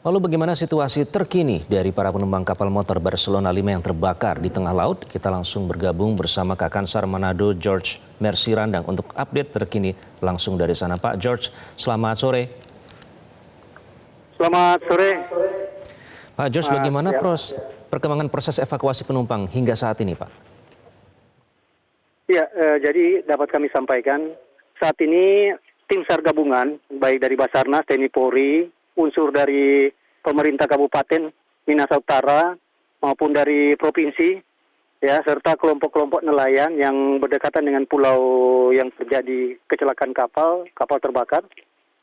Lalu bagaimana situasi terkini dari para penumpang kapal motor Barcelona 5 yang terbakar di tengah laut? Kita langsung bergabung bersama Kakansar Manado George Mercy Randang untuk update terkini langsung dari sana. Pak George, selamat sore. Selamat sore. Pak George, bagaimana perkembangan proses evakuasi penumpang hingga saat ini, Pak? Ya, jadi dapat kami sampaikan saat ini tim SAR gabungan baik dari Basarnas, TNI Polri, unsur dari pemerintah Kabupaten Minahasa Utara maupun dari provinsi, ya, serta kelompok-kelompok nelayan yang berdekatan dengan pulau yang terjadi kecelakaan kapal terbakar,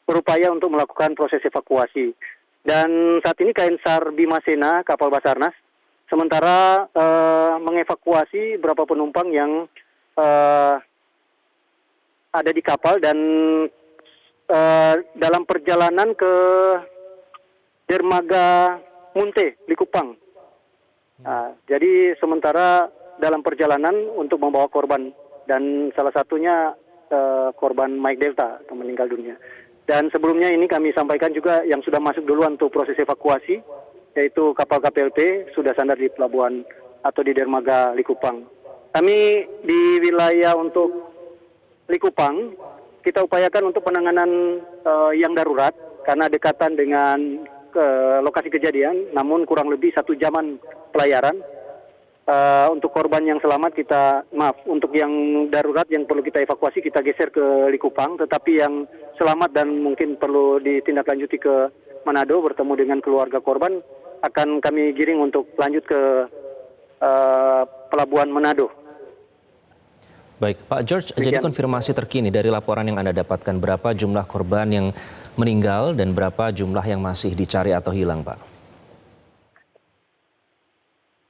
berupaya untuk melakukan proses evakuasi. Dan saat ini KN SAR Bima Sena, kapal Basarnas, sementara mengevakuasi beberapa penumpang yang ada di kapal dan dalam perjalanan ke Dermaga Munte, Likupang. Jadi sementara dalam perjalanan untuk membawa korban dan salah satunya korban Mike Delta yang meninggal dunia. Dan sebelumnya ini kami sampaikan juga yang sudah masuk duluan untuk proses evakuasi, yaitu kapal KPLP sudah sandar di pelabuhan atau di Dermaga Likupang. Kami di wilayah untuk Likupang, kita upayakan untuk penanganan yang darurat karena dekatan dengan lokasi kejadian, namun kurang lebih 1 jaman pelayaran. Untuk korban yang selamat untuk yang darurat yang perlu kita evakuasi kita geser ke Likupang, tetapi yang selamat dan mungkin perlu ditindaklanjuti ke Manado bertemu dengan keluarga korban akan kami giring untuk lanjut ke Pelabuhan Manado. Baik, Pak George, jadi konfirmasi terkini dari laporan yang Anda dapatkan, berapa jumlah korban yang meninggal dan berapa jumlah yang masih dicari atau hilang, Pak?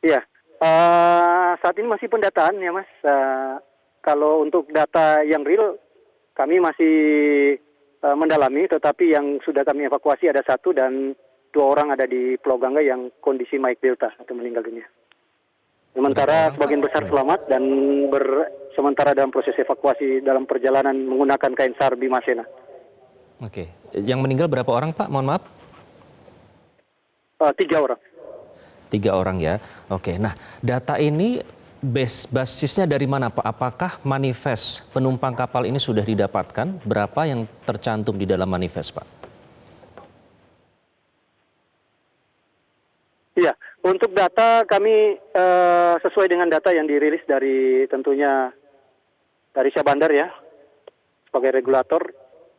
Iya, saat ini masih pendataan ya, Mas. Kalau untuk data yang real, kami masih mendalami, tetapi yang sudah kami evakuasi ada 1 dan 2 orang ada di Pulau Gangga yang kondisi Mike Delta atau meninggal dunia. Sementara sebagian besar selamat dan sementara dalam proses evakuasi dalam perjalanan menggunakan KN SAR Bima Sena. Oke, yang meninggal berapa orang, Pak? Mohon maaf. 3 orang. 3 orang ya. Oke, nah data ini basisnya dari mana, Pak? Apakah manifest penumpang kapal ini sudah didapatkan? Berapa yang tercantum di dalam manifest, Pak? Iya, untuk data kami sesuai dengan data yang dirilis dari tentunya dari Syah Bandar ya, sebagai regulator,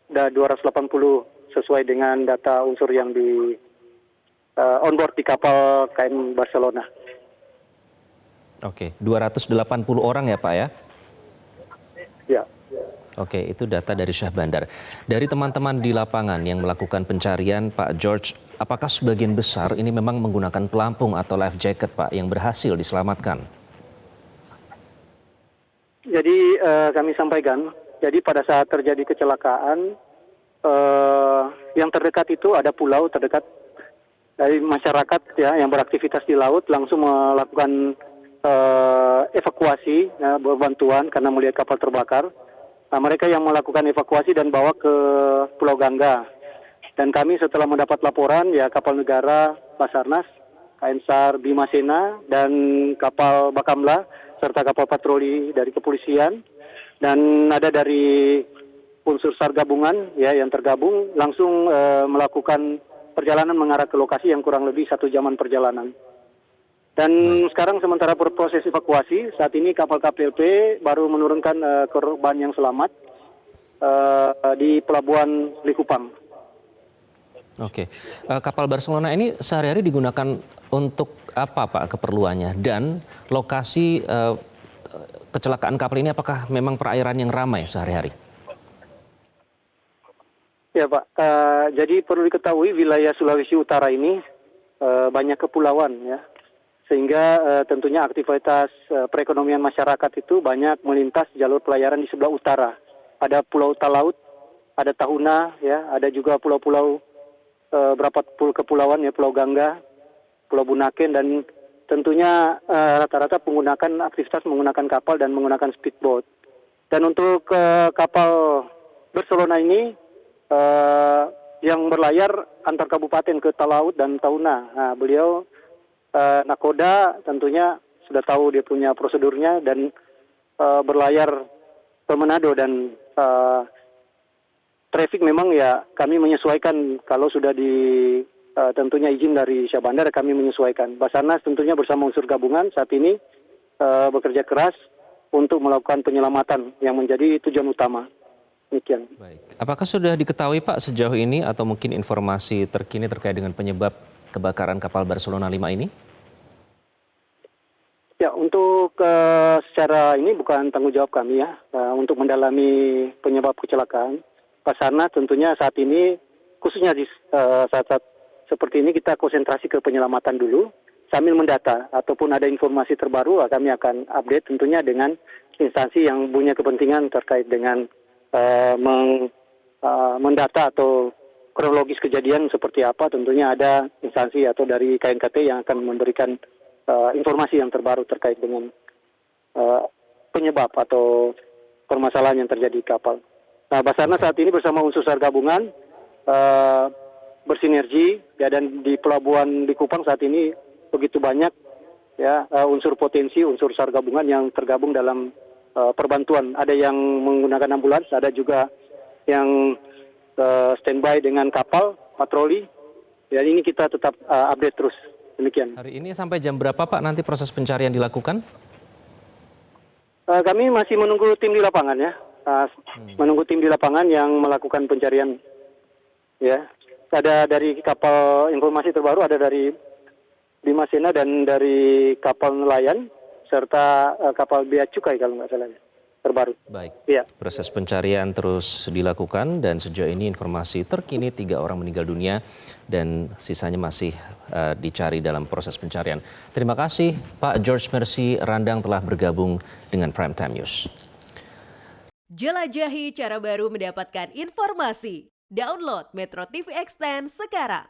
ada 280 sesuai dengan data unsur yang di onboard di kapal KM Barcelona. Oke, 280 orang ya, Pak ya? Ya. Oke, itu data dari Syah Bandar. Dari teman-teman di lapangan yang melakukan pencarian, Pak George, apakah sebagian besar ini memang menggunakan pelampung atau life jacket, Pak, yang berhasil diselamatkan? Jadi kami sampaikan, jadi pada saat terjadi kecelakaan, yang terdekat itu ada pulau terdekat dari masyarakat ya yang beraktivitas di laut langsung melakukan evakuasi, ya, bantuan karena melihat kapal terbakar. Nah, mereka yang melakukan evakuasi dan bawa ke Pulau Gangga. Dan kami setelah mendapat laporan, ya kapal negara Basarnas, KN SAR Bima Sena, dan kapal Bakamla, serta kapal patroli dari kepolisian, dan ada dari unsur SAR gabungan ya yang tergabung, langsung melakukan perjalanan mengarah ke lokasi yang kurang lebih 1 jaman perjalanan. Dan sekarang sementara proses evakuasi, saat ini kapal KPLP baru menurunkan korban yang selamat di Pelabuhan Likupang. Oke, kapal Barcelona ini sehari-hari digunakan untuk apa, Pak, keperluannya? Dan lokasi kecelakaan kapal ini apakah memang perairan yang ramai sehari-hari? Ya, Pak, jadi perlu diketahui wilayah Sulawesi Utara ini banyak kepulauan ya. Sehingga tentunya aktivitas perekonomian masyarakat itu banyak melintas jalur pelayaran di sebelah utara. Ada Pulau Talaut, ada Tahuna, ya, ada juga pulau-pulau berapa kepulauan ya, Pulau Gangga, Pulau Bunaken, dan tentunya rata-rata aktivitas menggunakan kapal dan menggunakan speedboat. Dan untuk kapal Barcelona ini yang berlayar antar kabupaten ke Talaut dan Tauna. Nah, beliau nakoda tentunya sudah tahu dia punya prosedurnya dan berlayar ke Manado dan traffic memang ya kami menyesuaikan kalau sudah tentunya izin dari Syah Bandar kami menyesuaikan. Basarnas tentunya bersama unsur gabungan saat ini bekerja keras untuk melakukan penyelamatan yang menjadi tujuan utama. Demikian. Baik. Apakah sudah diketahui Pak sejauh ini atau mungkin informasi terkini terkait dengan penyebab kebakaran kapal Barcelona 5 ini? Ya, untuk secara ini bukan tanggung jawab kami ya, untuk mendalami penyebab kecelakaan. Basarnas tentunya saat ini, khususnya di saat-saat seperti ini kita konsentrasi ke penyelamatan dulu, sambil mendata ataupun ada informasi terbaru kami akan update tentunya dengan instansi yang punya kepentingan terkait dengan mendata atau kronologis kejadian seperti apa. Tentunya ada instansi atau dari KNKT yang akan memberikan informasi yang terbaru terkait dengan penyebab atau permasalahan yang terjadi di kapal. Nah, Basarnas saat ini bersama unsur SAR gabungan bersinergi ya, dan di pelabuhan di Kupang saat ini begitu banyak ya unsur potensi, unsur SAR gabungan yang tergabung dalam perbantuan. Ada yang menggunakan ambulans, ada juga yang standby dengan kapal patroli. Ya, ini kita tetap update terus. Demikian. Hari ini sampai jam berapa Pak nanti proses pencarian dilakukan? Kami masih menunggu tim di lapangan ya. Menunggu tim di lapangan yang melakukan pencarian. Ya, ada dari kapal, informasi terbaru ada dari Bima Sena dan dari kapal nelayan serta kapal Bea Cukai kalau nggak salah terbaru. Baik. Ya. Proses pencarian terus dilakukan dan sejauh ini informasi terkini 3 orang meninggal dunia dan sisanya masih dicari dalam proses pencarian. Terima kasih Pak George Mercy Randang telah bergabung dengan Prime Time News. Jelajahi cara baru mendapatkan informasi. Download Metro TV Extend sekarang.